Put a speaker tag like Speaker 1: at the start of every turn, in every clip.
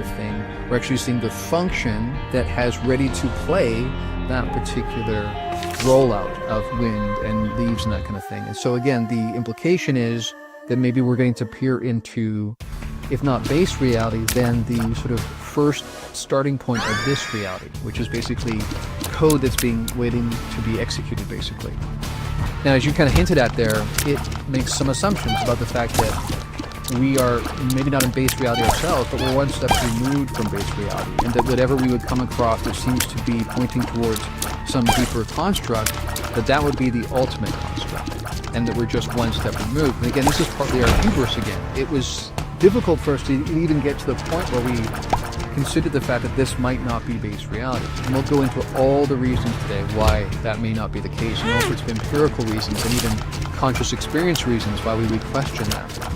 Speaker 1: of thing. We're actually seeing the function that has ready to play that particular rollout of wind and leaves and that kind of thing. And so again, the implication is that maybe we're going to peer into, if not base reality, then the sort of first starting point of this reality, which is basically code that's waiting to be executed, basically. Now, as you kind of hinted at there, it makes some assumptions about the fact that we are maybe not in base reality ourselves, but we're one step removed from base reality, and that whatever we would come across that seems to be pointing towards some deeper construct, that would be the ultimate construct, and that we're just one step removed. And again, this is partly our hubris again. It was difficult for us to even get to the point where we considered the fact that this might not be base reality. And we'll go into all the reasons today why that may not be the case, and all sorts of empirical reasons and even conscious experience reasons why we would question that.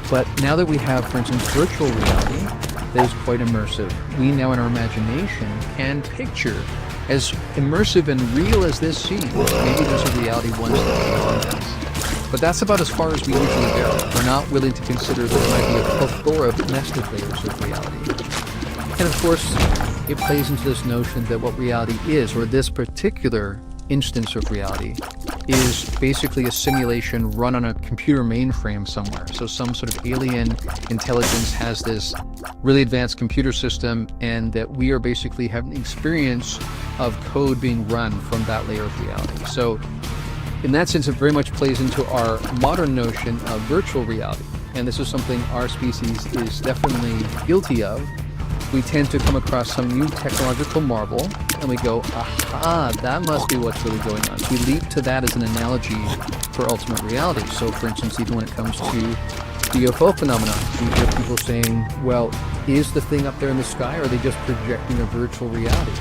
Speaker 1: But now that we have, for instance, virtual reality that is quite immersive, we now in our imagination can picture, as immersive and real as this seems, maybe there's a reality one step beyond this. But that's about as far as we usually go. We're not willing to consider there might be a plethora of nested layers of reality. And of course, it plays into this notion that what reality is, or this particular instance of reality, is basically a simulation run on a computer mainframe somewhere. So some sort of alien intelligence has this really advanced computer system, and that we are basically having the experience of code being run from that layer of reality. So in that sense, it very much plays into our modern notion of virtual reality. And this is something our species is definitely guilty of. We tend to come across some new technological marvel, and we go, aha, that must be what's really going on. So we leap to that as an analogy for ultimate reality. So for instance, even when it comes to the UFO phenomenon, we hear people saying, well, is the thing up there in the sky, or are they just projecting a virtual reality?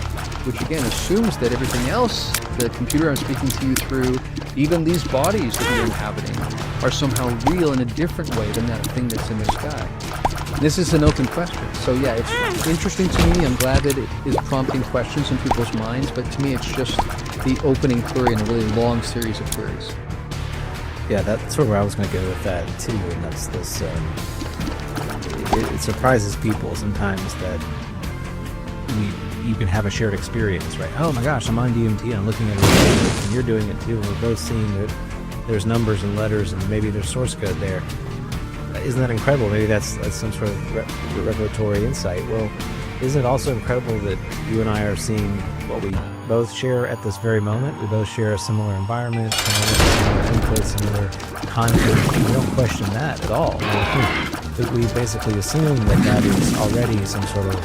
Speaker 1: Which again assumes that everything else, the computer I'm speaking to you through, even these bodies that we're inhabiting, are somehow real in a different way than that thing that's in the sky. This is an open question. So yeah, it's interesting to me. I'm glad that it is prompting questions in people's minds, but to me it's just the opening query in a really long series of queries.
Speaker 2: Yeah, that's sort of where I was going to go with that too, and that's this, it surprises people sometimes that you can have a shared experience, right? Oh my gosh, I'm on DMT and I'm looking at it, and you're doing it too, and we're both seeing that there's numbers and letters and maybe there's source code there. Isn't that incredible? Maybe that's some sort of revelatory insight. Well, isn't it also incredible that you and I are seeing what we both share at this very moment? We both share a similar environment, similar input, similar content. We don't question that at all. We basically assume that is already some sort of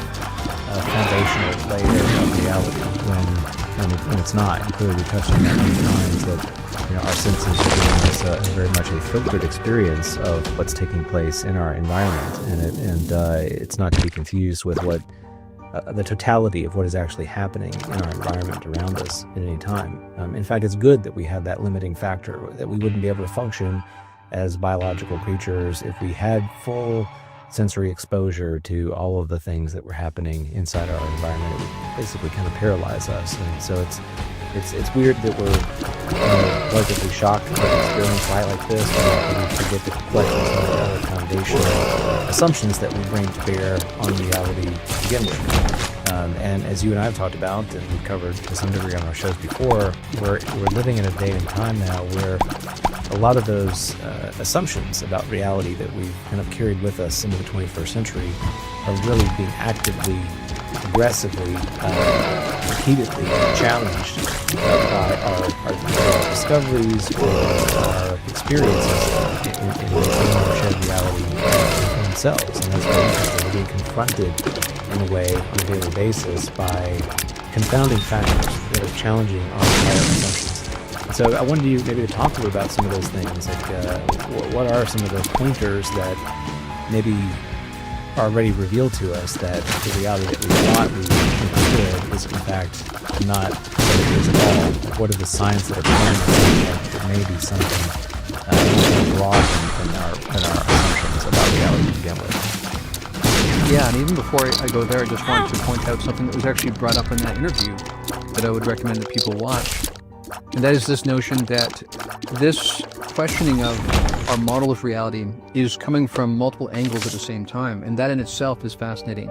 Speaker 2: foundational layer of reality when it's not. And clearly we touched on that many times, that our senses are giving us a very much a filtered experience of what's taking place in our environment, and it's not to be confused with what the totality of what is actually happening in our environment around us at any time. In fact, it's good that we have that limiting factor, that we wouldn't be able to function as biological creatures if we had full sensory exposure to all of the things that were happening inside our environment. It would basically kind of paralyze us, and so it's weird that we're relatively shocked by an experience like this, and we forget the complexities and the other foundational assumptions that we bring to bear on reality to begin with. And as you and I have talked about, and we've covered to some degree on our shows before, we're living in a day and time now where a lot of those assumptions about reality that we've kind of carried with us into the 21st century are really being actively, aggressively, repeatedly challenged by our discoveries or our experiences in our shared reality in themselves. And that's very interesting. We're being confronted in a way on a daily basis by confounding factors that are challenging our entire assumptions. So I wanted you maybe to talk a little about some of those things, like what are some of the pointers that maybe are already revealed to us that the reality that we thought we understood is in fact not what it is at all. What are the signs that are pointing us that may be something broad than our assumptions about reality to begin with?
Speaker 1: Yeah, and even before I go there, I just wanted to point out something that was actually brought up in that interview that I would recommend that people watch. And that is this notion that this questioning of our model of reality is coming from multiple angles at the same time. And that in itself is fascinating.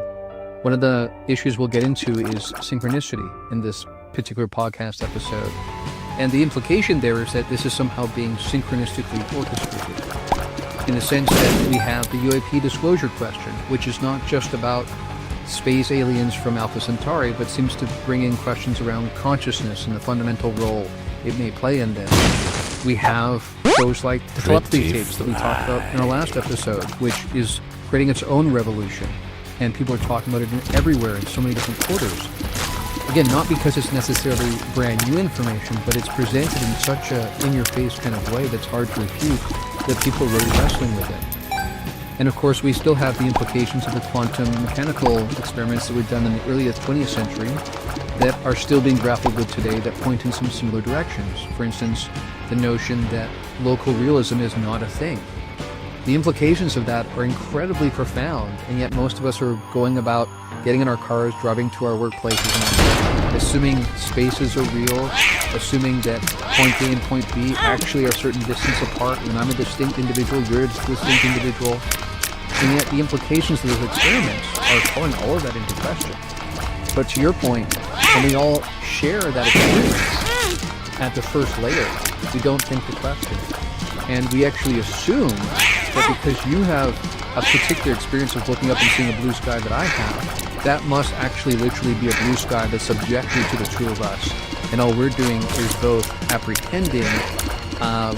Speaker 1: One of the issues we'll get into is synchronicity in this particular podcast episode. And the implication there is that this is somehow being synchronistically orchestrated, in the sense that we have the UAP disclosure question, which is not just about space aliens from Alpha Centauri, but seems to bring in questions around consciousness and the fundamental role it may play in this. We have shows like the telepathy tapes that we talked about in our last episode, which is creating its own revolution, and people are talking about it everywhere in so many different quarters. Again, not because it's necessarily brand new information, but it's presented in such a in-your-face kind of way that's hard to refute that people are really wrestling with it. And of course, we still have the implications of the quantum mechanical experiments that were done in the early 20th century that are still being grappled with today that point in some similar directions. For instance, the notion that local realism is not a thing. The implications of that are incredibly profound, and yet most of us are going about getting in our cars, driving to our workplaces, and assuming spaces are real, assuming that point A and point B actually are a certain distance apart, and I'm a distinct individual, you're a distinct individual. And yet the implications of those experiments are calling all of that into question. But to your point, when we all share that experience at the first layer, we don't think to question. And we actually assume that because you have a particular experience of looking up and seeing a blue sky that I have, that must actually literally be a blue sky that's objective to the two of us. And all we're doing is both apprehending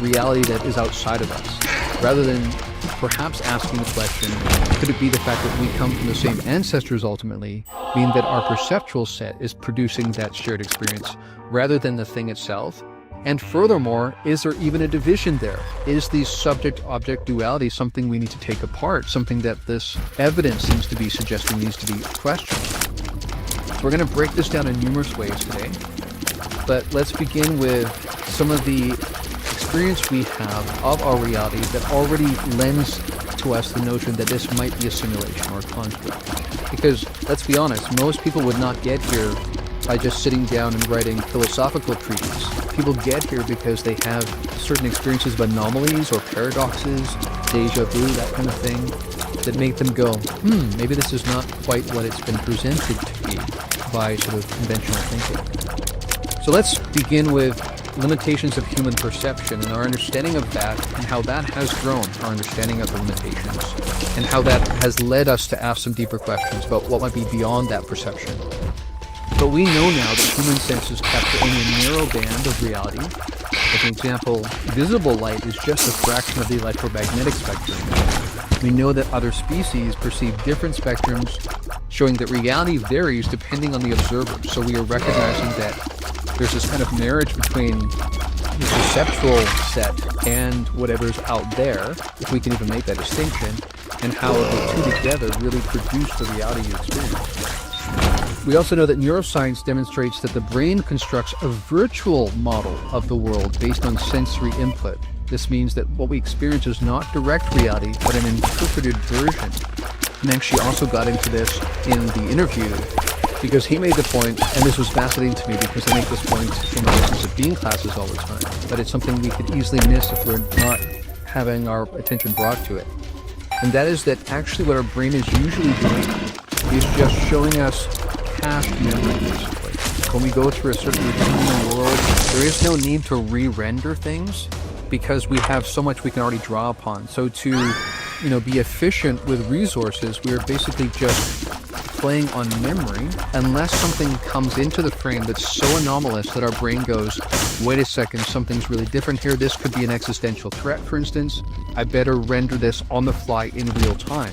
Speaker 1: reality that is outside of us, rather than perhaps asking the question, could it be the fact that we come from the same ancestors ultimately, mean that our perceptual set is producing that shared experience rather than the thing itself? And furthermore, is there even a division there? Is the subject-object duality something we need to take apart, something that this evidence seems to be suggesting needs to be questioned? So we're going to break this down in numerous ways today, but let's begin with some of the experience we have of our reality that already lends to us the notion that this might be a simulation or a construct. Because, let's be honest, most people would not get here by just sitting down and writing philosophical treatises. People get here because they have certain experiences of anomalies or paradoxes, deja vu, that kind of thing, that make them go, maybe this is not quite what it's been presented to be by sort of conventional thinking. So let's begin with limitations of human perception and our understanding of that, and how that has grown, our understanding of the limitations, and how that has led us to ask some deeper questions about what might be beyond that perception. But we know now that human senses capture only a narrow band of reality. As an example, visible light is just a fraction of the electromagnetic spectrum. We know that other species perceive different spectrums, showing that reality varies depending on the observer. So we are recognizing that there's this kind of marriage between the perceptual set and whatever's out there, if we can even make that distinction, and how the two together really produce the reality you experience. We also know that neuroscience demonstrates that the brain constructs a virtual model of the world based on sensory input. This means that what we experience is not direct reality, but an interpreted version. And actually also got into this in the interview, because he made the point, and this was fascinating to me because I make this point in the lessons of being classes all the time, but it's something we could easily miss if we're not having our attention brought to it. And that is that actually what our brain is usually doing is just showing us past memory, basically. When we go through a certain routine in the world, there is no need to re-render things because we have so much we can already draw upon. So to, be efficient with resources, we are basically just playing on memory unless something comes into the frame that's so anomalous that our brain goes, wait a second, something's really different here. This could be an existential threat, for instance. I better render this on the fly in real time.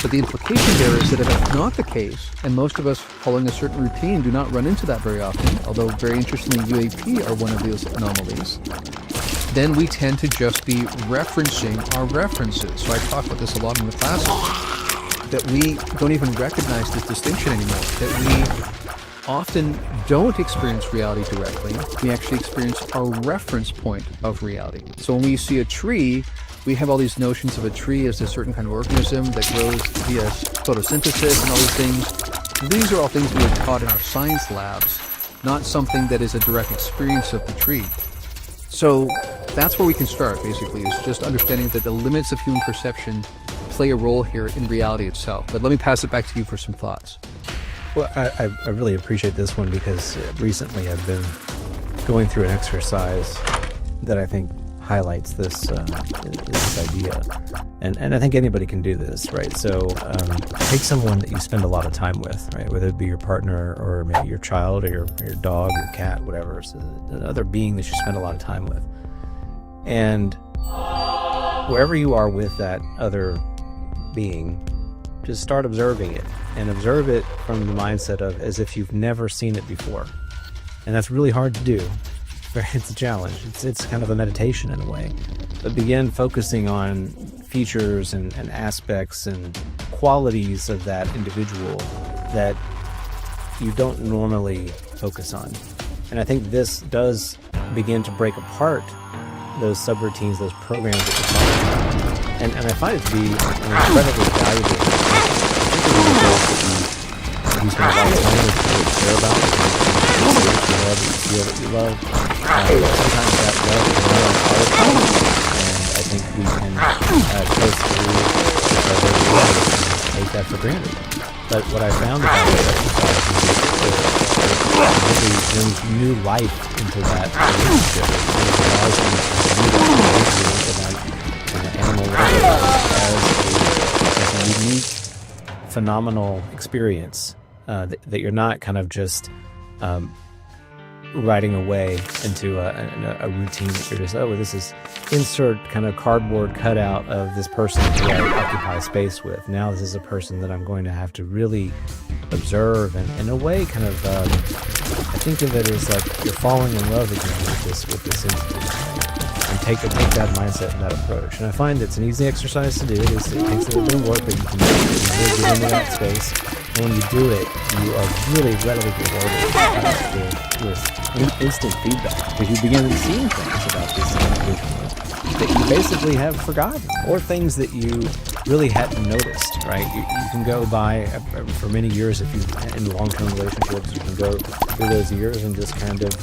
Speaker 1: But the implication there is that if that's not the case, and most of us following a certain routine do not run into that very often, although very interestingly UAP are one of those anomalies, then we tend to just be referencing our references. So I talk about this a lot in the classes, that we don't even recognize this distinction anymore, that we often don't experience reality directly. We actually experience our reference point of reality. So when we see a tree, we have all these notions of a tree as a certain kind of organism that grows via photosynthesis and all these things. These are all things we were taught in our science labs, not something that is a direct experience of the tree. So that's where we can start, basically, is just understanding that the limits of human perception play a role here in reality itself. But let me pass it back to you for some thoughts.
Speaker 2: Well, I really appreciate this one because recently I've been going through an exercise that I think highlights this idea, and I think anybody can do this, right? So take someone that you spend a lot of time with, right? Whether it be your partner or maybe your child or your dog, your cat, whatever. So another being that you spend a lot of time with, and wherever you are with that other being, just start observing it, and observe it from the mindset of as if you've never seen it before. And that's really hard to do. It's a challenge. It's kind of a meditation in a way. But begin focusing on features and aspects and qualities of that individual that you don't normally focus on. And I think this does begin to break apart those subroutines, those programs that you're talking about. And I find it to be incredibly valuable, particularly those that you spend a lot of time with, that you care about, that you feel that you love. Sometimes that love is not on autopilot, and I think we can coast through and take that for granted. But what I found about this exercise is that it really brings new life into that relationship. It allows you to view that individual and the animal as a unique, phenomenal experience that you're not kind of just riding away into a routine that you're just, oh, this is insert kind of cardboard cutout of this person who I occupy space with. Now this is a person that I'm going to have to really observe, and in a way kind of I think of it as like you're falling in love again with this entity, and take that mindset and that approach. And I find it's an easy exercise to do. It takes a little bit of work, but you can really get into that space. And when you do it, you are really readily rewarded with instant feedback, because you begin seeing things about this individual that you basically have forgotten, or things that you really hadn't noticed, right? You can go by for many years, if you're in long-term relationships, you can go through those years and just kind of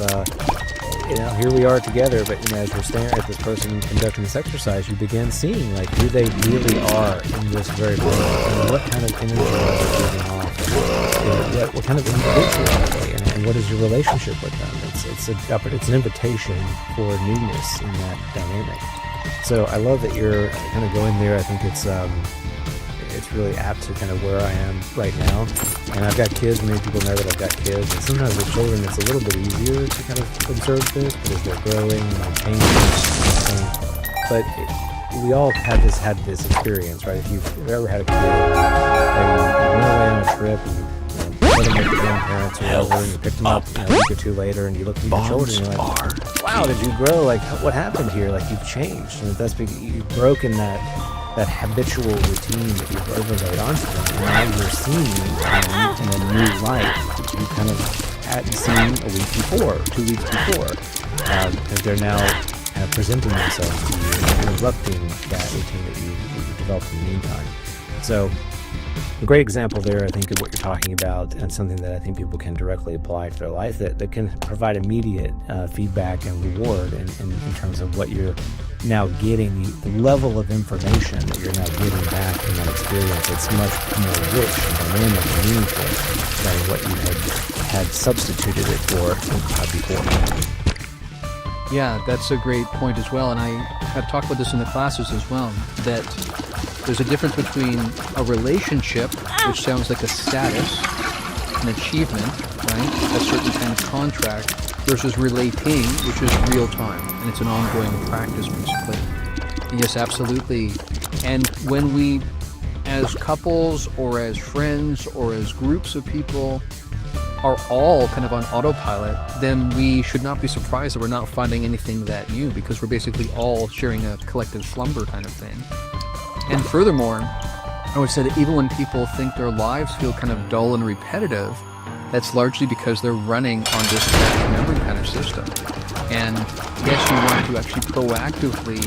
Speaker 2: here we are together, but as you're staring at this person conducting this exercise, you begin seeing like who they really are in this very moment, and what kind of energy are they giving off, and what kind of individual are they, and what is your relationship with them? It's an invitation for newness in that dynamic. So I love that you're kind of going there. I think it's really apt to kind of where I am right now. And I've got kids. Many people know that I've got kids. And sometimes with children, it's a little bit easier to kind of observe this, because they're growing and changing. But we all had this experience, right? If you've ever had a kid, and you went away on a trip, and you put them with the grandparents or whatever, and you picked them up a week or two later, and you look at your children, and you're like, wow, did you grow? Like, what happened here? Like, you've changed. And that's because you've broken that habitual routine that you've overlaid onto them, and now you're seeing them in a new light that you kind of hadn't seen a week before, 2 weeks before, because they're now kind of presenting themselves to you and interrupting that routine that you've developed in the meantime. So a great example there, I think, of what you're talking about, and something that I think people can directly apply to their life that can provide immediate feedback and reward in terms of what you're now getting, the level of information that you're now getting back from that experience. It's much more rich and dynamic and meaningful than what you had substituted it for before.
Speaker 1: Yeah, that's a great point as well. And I have talked about this in the classes as well, that there's a difference between a relationship, which sounds like a status, an achievement, right? A certain kind of contract, versus relating, which is real time, and it's an ongoing practice, basically. And yes, absolutely. And when we, as couples or as friends or as groups of people, are all kind of on autopilot, then we should not be surprised that we're not finding anything that new, because we're basically all sharing a collective slumber kind of thing. And furthermore, I would say that even when people think their lives feel kind of dull and repetitive, that's largely because they're running on this cache memory kind of system. And yes, you want to actually proactively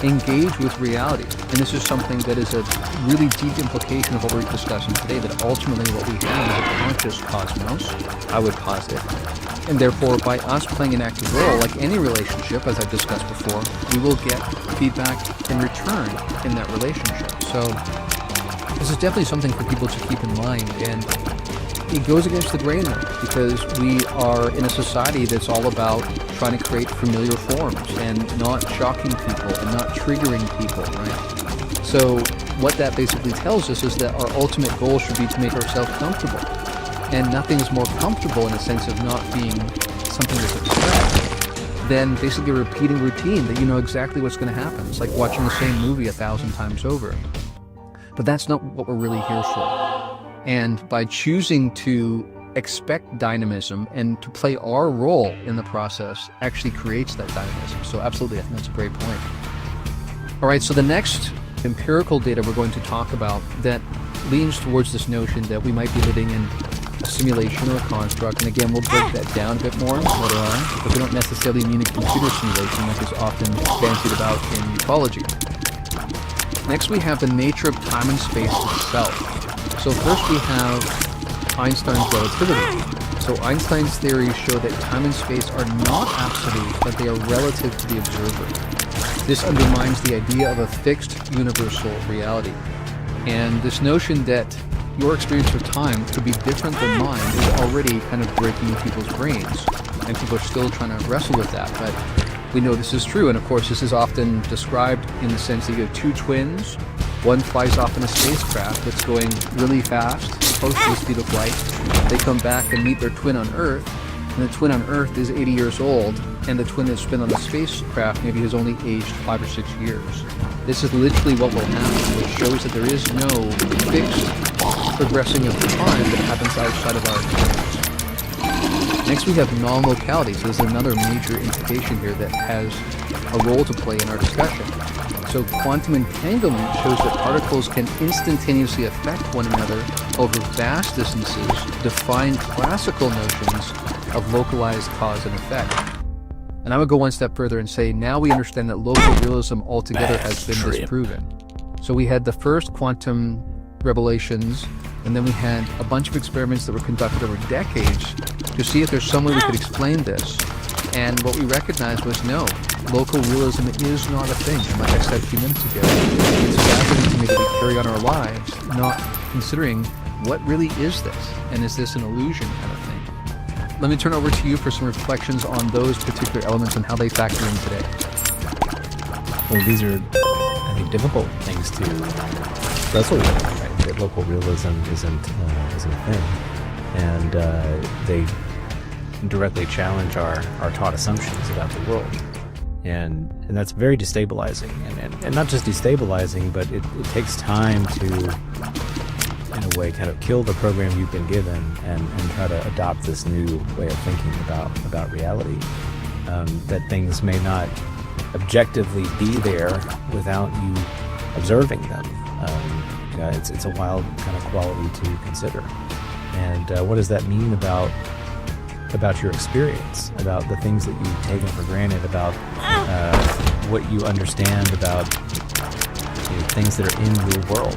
Speaker 1: engage with reality. And this is something that is a really deep implication of what we're discussing today, that ultimately what we have is a conscious cosmos, I would posit. And therefore, by us playing an active role, like any relationship, as I've discussed before, we will get feedback in return in that relationship. So this is definitely something for people to keep in mind. And it goes against the grain though, because we are in a society that's all about trying to create familiar forms and not shocking people and not triggering people, right? So what that basically tells us is that our ultimate goal should be to make ourselves comfortable. And nothing is more comfortable in a sense of not being something that's abstract than basically repeating routine that you know exactly what's going to happen. It's like watching the same movie 1,000 times over. But that's not what we're really here for. And by choosing to expect dynamism and to play our role in the process actually creates that dynamism. So absolutely, I think that's a great point. All right, so the next empirical data we're going to talk about that leans towards this notion that we might be living in a simulation or a construct. And again, we'll break that down a bit more later on, but we don't necessarily mean a computer simulation like is often fancied about in ecology. Next, we have the nature of time and space itself. So first we have Einstein's relativity. So Einstein's theories show that time and space are not absolute, but they are relative to the observer. This undermines the idea of a fixed universal reality. And this notion that your experience of time could be different than mine is already kind of breaking people's brains. And people are still trying to wrestle with that. But we know this is true. And of course, this is often described in the sense that you have two twins. One flies off in a spacecraft that's going really fast, close to the speed of light. They come back and meet their twin on Earth. And the twin on Earth is 80 years old. And the twin that's been on the spacecraft maybe has only aged 5 or 6 years. This is literally what will happen, which shows that there is no fixed progressing of time that happens outside of our experience. Next we have non-locality. So there's another major implication here that has a role to play in our discussion. So quantum entanglement shows that particles can instantaneously affect one another over vast distances, defying classical notions of localized cause and effect. And I would go one step further and say now we understand that local realism altogether has been disproven. So we had the first quantum revelations, and then we had a bunch of experiments that were conducted over decades to see if there's some way we could explain this. And what we recognized was no, local realism is not a thing. And like I said a few minutes ago, it's fascinating to me that we carry on our lives not considering what really is this, and is this an illusion kind of thing. Let me turn over to you for some reflections on those particular elements and how they factor in today.
Speaker 2: Well, these are, I think, difficult things to wrestle with, right? That local realism isn't a thing. And they directly challenge our taught assumptions about the world. And that's very destabilizing. And not just destabilizing, but it takes time to, in a way, kind of kill the program you've been given and try to adopt this new way of thinking about reality. That things may not objectively be there without you observing them. It's a wild kind of quality to consider. And what does that mean about your experience, about the things that you've taken for granted, about what you understand about things that are in your world,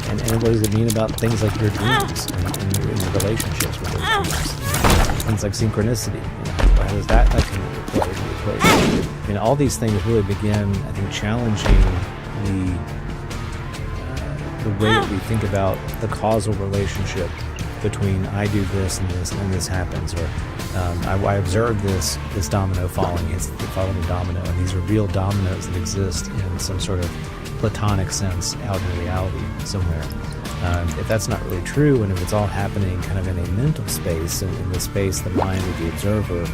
Speaker 2: and what does it mean about things like your dreams and your relationships with those dreams, things like synchronicity, how does that come into play? All these things really begin, I think, challenging the way that we think about the causal relationship between I do this and this happens, or I observe this domino falling, it's the following domino, and these are real dominoes that exist in some sort of platonic sense out in reality somewhere. If that's not really true, and if it's all happening kind of in a mental space, in the space, the mind of the observer,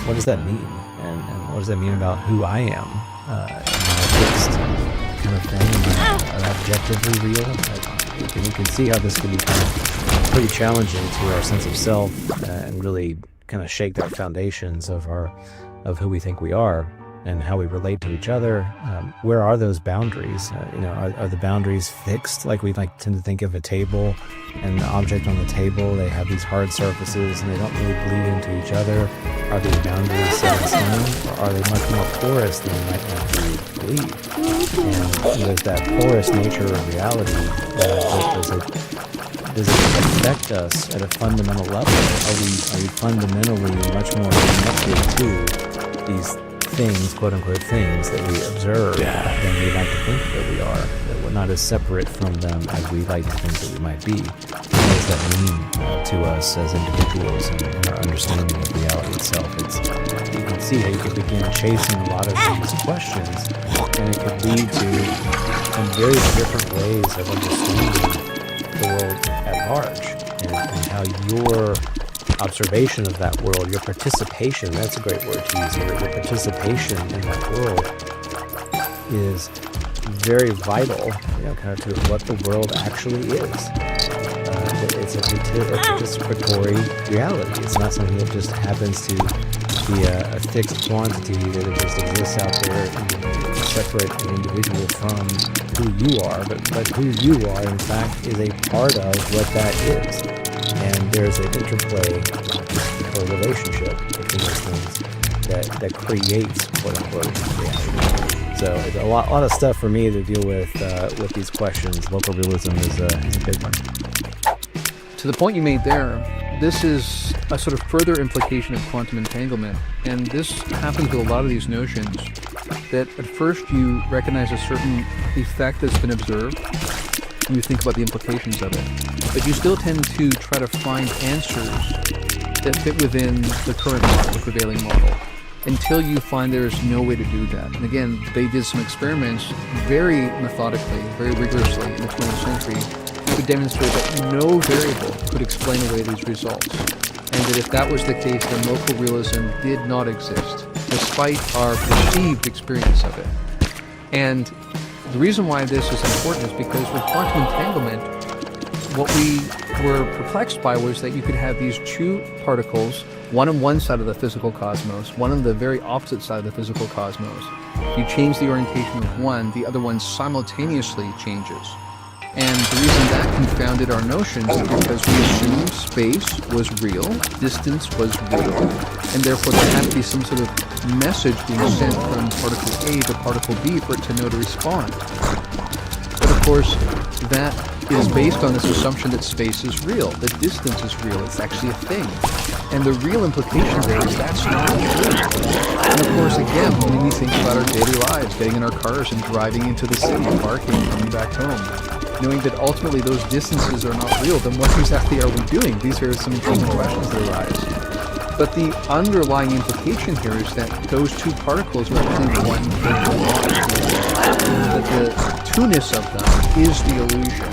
Speaker 2: what does that mean? And what does that mean about who I am? Am I fixed kind of thing? Am I objectively real? You can see how this can become pretty challenging to our sense of self, and really kind of shake our foundations of who we think we are and how we relate to each other. Where are those boundaries? Are the boundaries fixed? Like we tend to think of a table and the object on the table, they have these hard surfaces and they don't really bleed into each other. Are these boundaries set in stone, or are they much more porous than we might naturally believe? And there's that porous nature of reality. Does it affect us at a fundamental level? Are we fundamentally much more connected to these things, quote unquote things, that we observe than we like to think that we are? That we're not as separate from them as we like to think that we might be. What does that mean to us as individuals and our understanding of reality itself. You can see how you can begin chasing a lot of these questions, and it could lead to some very different ways of understanding the world at large, and how your observation of that world, your participation, that's a great word to use here, your participation in that world is very vital, kind of to what the world actually is. It's a participatory reality. It's not something that just happens to be a fixed quantity that it just exists out there and separate an individual from who you are, but who you are, in fact, is a part of what that is. And there's an interplay or relationship between those things that creates quote-unquote reality. So it's a lot of stuff for me to deal with these questions. Local realism is a big one.
Speaker 1: To the point you made there, this is a sort of further implication of quantum entanglement, and this happens with a lot of these notions, that at first you recognize a certain effect that's been observed, and you think about the implications of it, but you still tend to try to find answers that fit within the current model, the prevailing model, until you find there's no way to do that. And again, they did some experiments very methodically, very rigorously in the 20th century to demonstrate that no variable could explain away these results, and that if that was the case, then local realism did not exist, despite our perceived experience of it. And the reason why this is important is because with quantum entanglement, what we were perplexed by was that you could have these two particles, one on one side of the physical cosmos, one on the very opposite side of the physical cosmos. You change the orientation of one, the other one simultaneously changes. And the reason that confounded our notions is because we assumed space was real, distance was real, and therefore there had to be some sort of message being sent from particle A to particle B for it to know to respond. But of course, that is based on this assumption that space is real, that distance is real, it's actually a thing. And the real implication there is that's not true. And of course, again, when we think about our daily lives, getting in our cars and driving into the city, parking, coming back home, knowing that ultimately those distances are not real, then what exactly are we doing? These are some interesting questions that arise. But the underlying implication here is that those two particles are actually one that the two-ness of them is the illusion.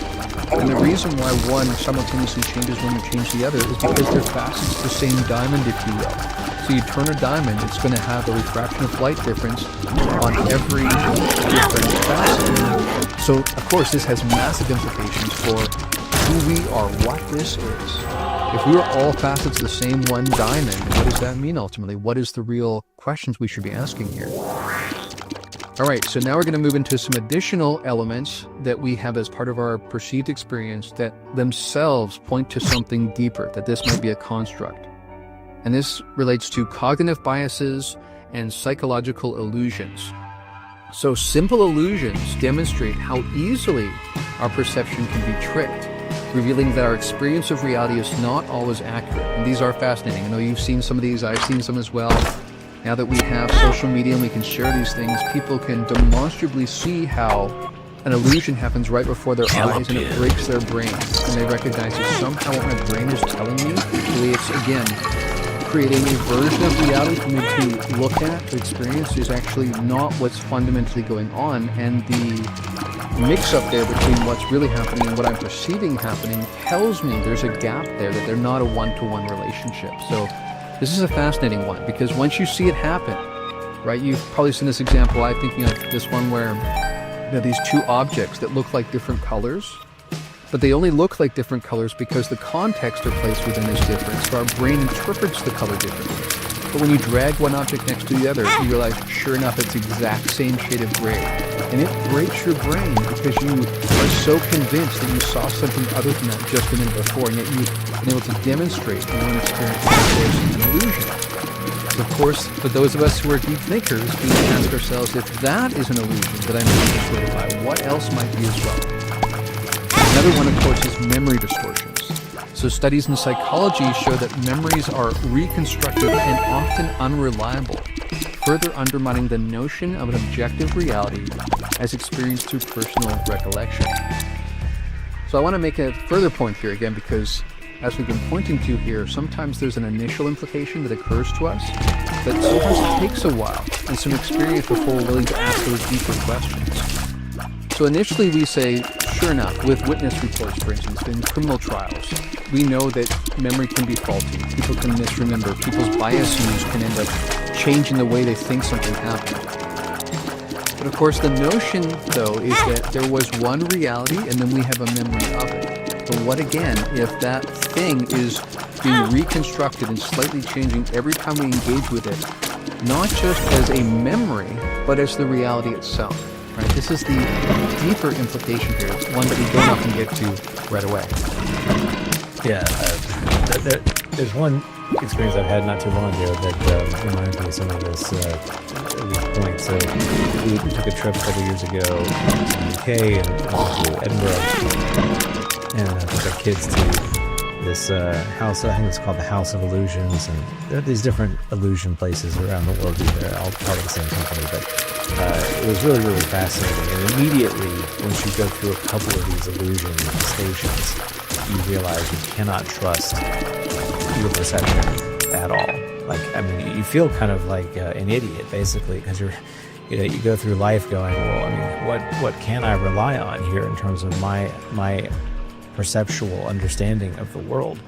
Speaker 1: And the reason why one simultaneously changes when you change the other is because they're facets of the same diamond, if you will. So you turn a diamond, it's going to have a refraction of light difference on every different facet. So, of course, this has massive implications for who we are, what this is. If we are all facets of the same one diamond, what does that mean ultimately? What is the real questions we should be asking here? All right, so now we're going to move into some additional elements that we have as part of our perceived experience that themselves point to something deeper, that this might be a construct. And this relates to cognitive biases and psychological illusions. So simple illusions demonstrate how easily our perception can be tricked, revealing that our experience of reality is not always accurate. And these are fascinating. I know you've seen some of these, I've seen some as well. Now that we have social media and we can share these things, people can demonstrably see how an illusion happens right before their eyes and it breaks their brain. And they recognize that somehow what my brain is telling me, really it's, again, creating a version of reality for me to look at, to experience, is actually not what's fundamentally going on. And the mix-up there between what's really happening and what I'm perceiving happening tells me there's a gap there, that they're not a one-to-one relationship. So this is a fascinating one, because once you see it happen, right, you've probably seen this example. I'm thinking of this one where these two objects that look like different colors, but they only look like different colors because the context they're placed within is different. So our brain interprets the color differently. But when you drag one object next to the other, you realize, sure enough, it's the exact same shade of gray. And it breaks your brain because you are so convinced that you saw something other than that just a minute before, and yet you've been able to demonstrate in one experience that there's an illusion. Of course, for those of us who are deep thinkers, we ask ourselves, if that is an illusion that I'm being persuaded by, what else might be as well? Another one, of course, is memory distortions. So studies in psychology show that memories are reconstructive and often unreliable, further undermining the notion of an objective reality as experienced through personal recollection. So I want to make a further point here again, because as we've been pointing to here, sometimes there's an initial implication that occurs to us, but sometimes it takes a while and some experience before we're willing to ask those deeper questions. So initially we say, sure enough, with witness reports, for instance, in criminal trials, we know that memory can be faulty. People can misremember. People's biases can end up changing the way they think something happened. But of course, the notion, though, is that there was one reality and then we have a memory of it. But what again if that thing is being reconstructed and slightly changing every time we engage with it, not just as a memory, but as the reality itself? Right? This is the deeper implication here, one that we don't often get to right away.
Speaker 2: Yeah, there's one experience I've had not too long ago that reminds me of some of this these points. So we took a trip a couple years ago to the UK and to Edinburgh, and I took our kids to this house. I think it's called the House of Illusions, and there are these different illusion places around the world. They're all part of the same company, but it was really, really fascinating. And immediately, once you go through a couple of these illusion stations, you realize you cannot trust your perception at all. Like, I mean, you feel kind of like an idiot, basically, because you go through life going, well, I mean, what can I rely on here in terms of my perceptual understanding of the world?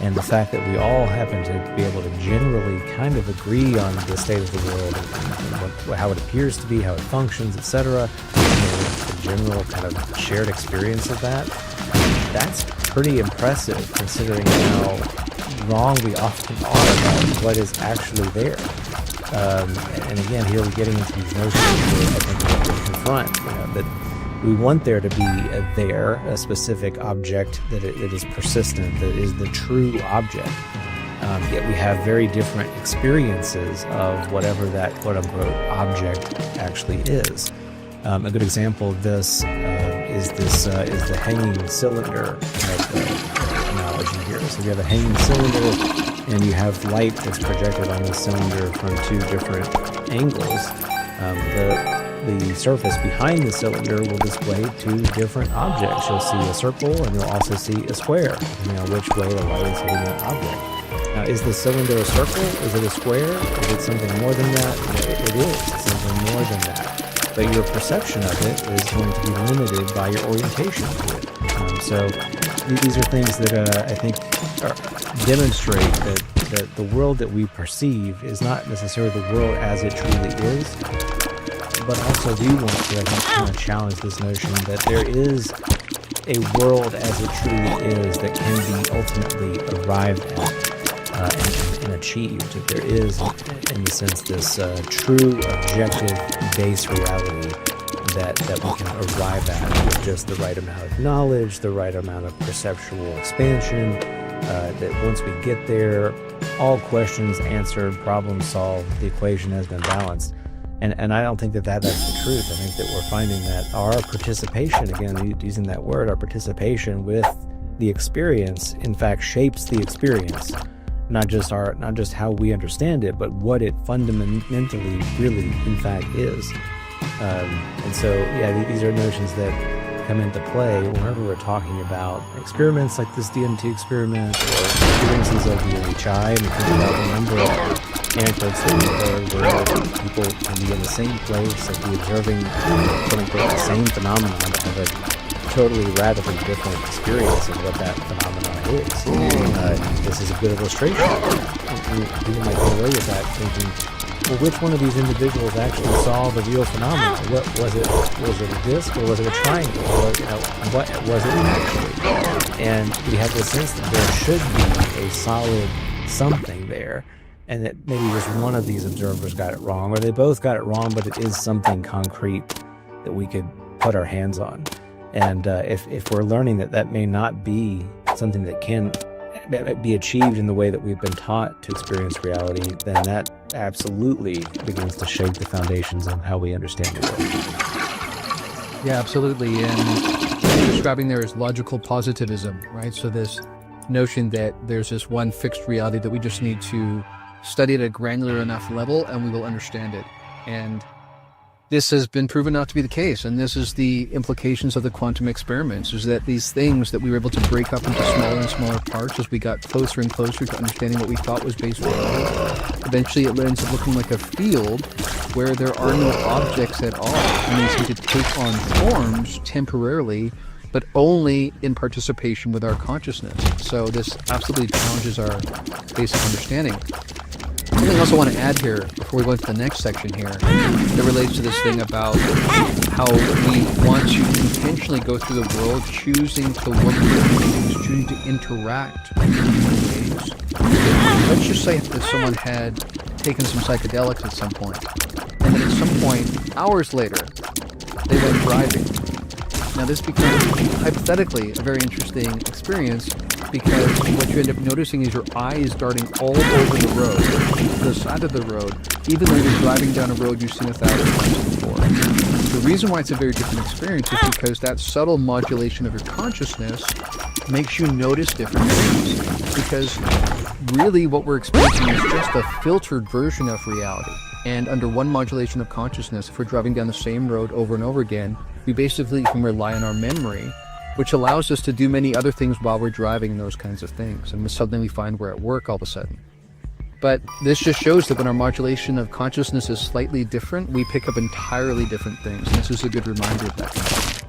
Speaker 2: And the fact that we all happen to be able to generally kind of agree on the state of the world and how it appears to be, how it functions, etc., the general kind of shared experience of that's pretty impressive considering how wrong we often are about what is actually there. And again, here we're getting into these notions that I think we confront, that we want there to be a specific object that is persistent, that is the true object. Yet we have very different experiences of whatever that quote-unquote object actually is. A good example of this is the hanging cylinder analogy here. So you have a hanging cylinder, and you have light that's projected on the cylinder from two different angles. The surface behind the cylinder will display two different objects. You'll see a circle, and you'll also see a square, depending on which way the light is hitting that object. Now, is the cylinder a circle? Is it a square? Is it something more than that? It is something more than that. But your perception of it is going to be limited by your orientation to it. So these are things that I think demonstrate that the world that we perceive is not necessarily the world as it truly is, but also do want to, I think, kind of challenge this notion that there is a world as it truly is that can be ultimately arrived at and achieved. That there is, in the sense, this true, objective, base reality that we can arrive at with just the right amount of knowledge, the right amount of perceptual expansion, that once we get there, all questions answered, problem solved, the equation has been balanced. And I don't think that's the truth. I think that we're finding that our participation, again, using that word, our participation with the experience, in fact, shapes the experience. Not just how we understand it, but what it fundamentally really, in fact, is. And so, yeah, these are notions that come into play whenever we're talking about experiments like this DMT experiment or experiences of the NHI. And we think about a number of anecdotes that we've heard where people can be in the same place and be observing, quote-unquote, the same phenomenon, but have a totally radically different experience of what that phenomenon is. This is a good illustration of that. People might go away with that thinking, well, which one of these individuals actually saw the real phenomenon? What was it? Was it a disc or was it a triangle? What was it actually? And we have the sense that there should be a solid something there, and that maybe just one of these observers got it wrong, or they both got it wrong, but it is something concrete that we could put our hands on. And if we're learning that may not be something that can be achieved in the way that we've been taught to experience reality, then that absolutely begins to shake the foundations of how we understand the world.
Speaker 1: Yeah, absolutely. And what you're describing there is logical positivism, right? So this notion that there's this one fixed reality that we just need to study at a granular enough level and we will understand it. And this has been proven not to be the case, and this is the implications of the quantum experiments, is that these things that we were able to break up into smaller and smaller parts as we got closer and closer to understanding what we thought was base reality, eventually it ends up looking like a field where there are no objects at all, and they seem to take on forms temporarily, but only in participation with our consciousness. So this absolutely challenges our basic understanding. Something I also want to add here, before we go into the next section here, that relates to this thing about how we want to intentionally go through the world choosing to look at things, choosing to interact in ways. Let's just say that someone had taken some psychedelics at some point, and then at some point, hours later, they went driving. Now this becomes, hypothetically, a very interesting experience, because what you end up noticing is your eyes darting all over the road, the side of the road, even though you're driving down a road you've seen 1,000 times before. The reason why it's a very different experience is because that subtle modulation of your consciousness makes you notice different things. Because really what we're experiencing is just a filtered version of reality. And under one modulation of consciousness, if we're driving down the same road over and over again, we basically can rely on our memory, which allows us to do many other things while we're driving, those kinds of things. And suddenly we find we're at work all of a sudden. But this just shows that when our modulation of consciousness is slightly different, we pick up entirely different things. And this is a good reminder of that kind of thing.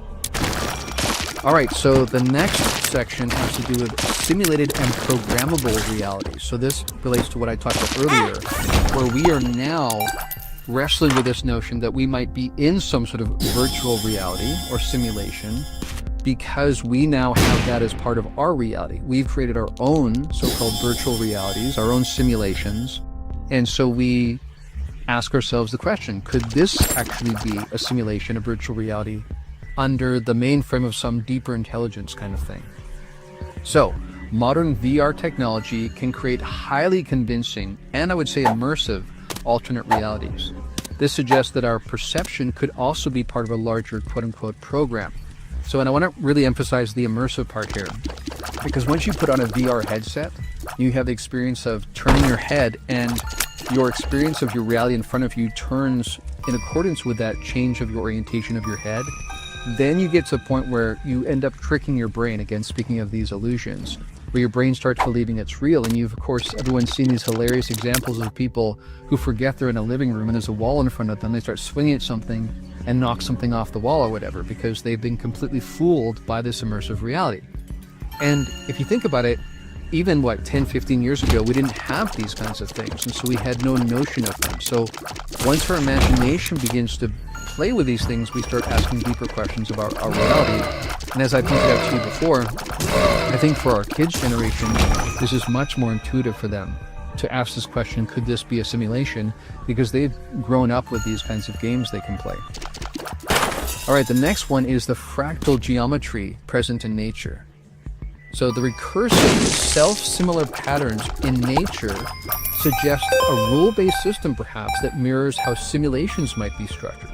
Speaker 1: All right, so the next section has to do with simulated and programmable realities. So this relates to what I talked about earlier, where we are now wrestling with this notion that we might be in some sort of virtual reality or simulation, because we now have that as part of our reality. We've created our own so-called virtual realities, our own simulations, and so we ask ourselves the question, could this actually be a simulation, a virtual reality, under the mainframe of some deeper intelligence kind of thing? So, modern VR technology can create highly convincing, and I would say immersive, alternate realities. This suggests that our perception could also be part of a larger quote-unquote program. So, and I want to really emphasize the immersive part here, because once you put on a VR headset, you have the experience of turning your head, and your experience of your reality in front of you turns in accordance with that change of your orientation of your head. Then you get to a point where you end up tricking your brain, again, speaking of these illusions, where your brain starts believing it's real. And of course, everyone's seen these hilarious examples of people who forget they're in a living room and there's a wall in front of them. They start swinging at something and knock something off the wall or whatever, because they've been completely fooled by this immersive reality. And if you think about it, even 10, 15 years ago, we didn't have these kinds of things, and so we had no notion of them. So once our imagination begins to play with these things, we start asking deeper questions about our reality. And as I pointed out to you before, I think for our kids' generation, this is much more intuitive for them to ask this question, could this be a simulation? Because they've grown up with these kinds of games they can play. All right, the next one is the fractal geometry present in nature. So the recursive, self-similar patterns in nature suggest a rule-based system, perhaps, that mirrors how simulations might be structured.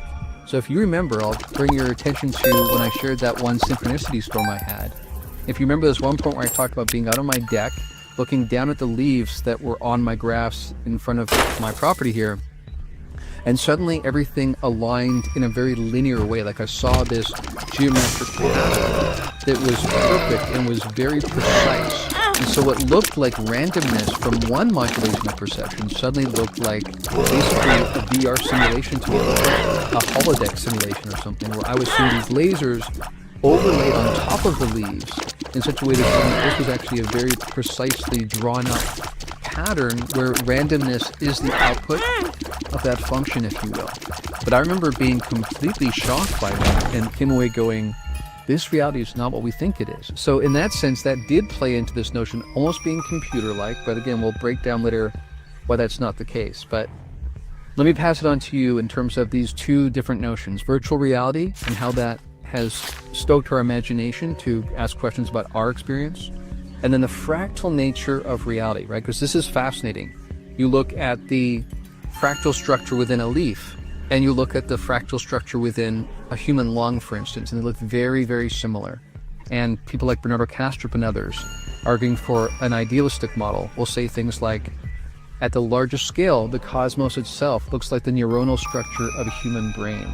Speaker 1: So if you remember, I'll bring your attention to when I shared that one synchronicity storm I had. If you remember this one point where I talked about being out on my deck, looking down at the leaves that were on my grass in front of my property here, and suddenly everything aligned in a very linear way. Like I saw this geometric pattern that was perfect and was very precise. And so what looked like randomness from one modulation of perception suddenly looked like basically a VR simulation to me, a holodeck simulation or something, where I was seeing these lasers overlaid on top of the leaves in such a way that this was actually a very precisely drawn up pattern where randomness is the output of that function, if you will. But I remember being completely shocked by that and came away going, this reality is not what we think it is. So in that sense, that did play into this notion almost being computer-like, but again, we'll break down later why that's not the case. But let me pass it on to you in terms of these two different notions, virtual reality and how that has stoked our imagination to ask questions about our experience, and then the fractal nature of reality, right? Because this is fascinating. You look at the fractal structure within a leaf, and you look at the fractal structure within a human lung, for instance, and they look very, very similar. And people like Bernardo Kastrup and others, arguing for an idealistic model, will say things like, At the largest scale, the cosmos itself looks like the neuronal structure of a human brain.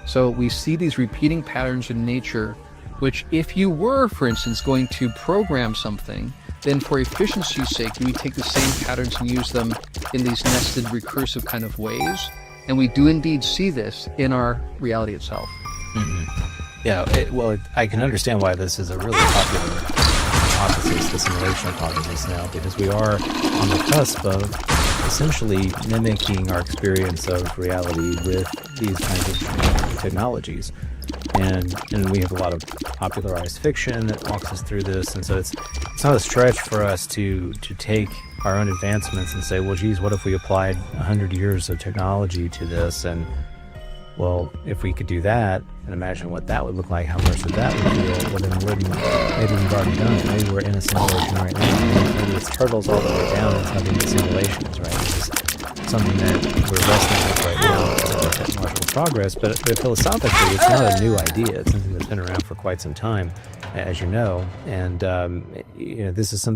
Speaker 1: So we see these repeating patterns in nature, which if you were, for instance, going to program something, then for efficiency's sake, we take the same patterns and use them in these nested recursive kind of ways. And we do indeed see this in our reality itself.
Speaker 2: Yeah, I can understand why this is a really popular hypothesis, the simulation hypothesis now, because we are on the cusp of essentially mimicking our experience of reality with these kinds of technologies. And we have a lot of popularized fiction that walks us through this, and so it's not a stretch for us to take our own advancements and say, well, geez, what if we applied 100 years of technology to this? And well, if we could do that and imagine what that would look like, how immersive that would feel, well, then maybe we've already done it. Maybe we're in a simulation right now. Maybe it's hurdles all the way down into having the simulations, right? It's something that we're wrestling with right now with our technological progress, but philosophically, it's not a new idea. It's something that's been around for quite some time, as you know, and this is something